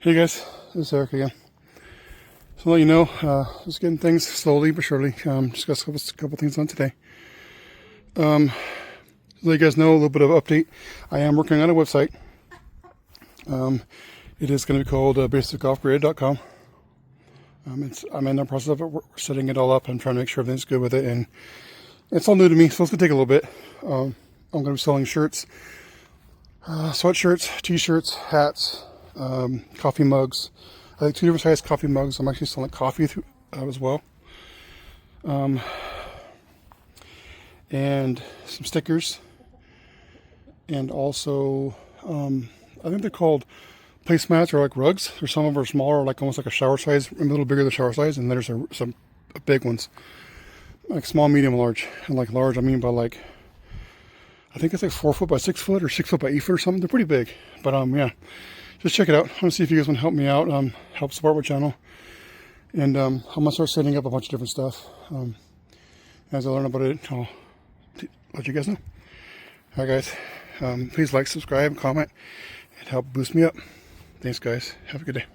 Hey guys, this is Eric again. So to let you know, just getting things slowly but surely. Just got a couple things on today. To let you guys know, a little bit of update. I am working on a website. It is going to be called basicoffgrid.com. I'm in the process of it. We're setting it all up. I'm trying to make sure everything's good with it, and it's all new to me, so it's going to take a little bit. I'm going to be selling shirts, sweatshirts, t-shirts, hats, coffee mugs. I think 2 different size coffee mugs. I'm actually selling coffee as well. And some stickers. And also, I think they're called placemats or like rugs. Or some of them are smaller, like almost like a shower size, a little bigger than the shower size. And there's some big ones, like small, medium, large. And like large, I mean by like, I think it's like 4 foot by 6 foot or 6 foot by 8 foot or something. They're pretty big. But yeah. Just check it out. I want to see if you guys want to help me out, help support my channel. And I'm going to start setting up a bunch of different stuff. As I learn about it, I'll let you guys know. All right, guys. Please like, subscribe, comment, and help boost me up. Thanks, guys. Have a good day.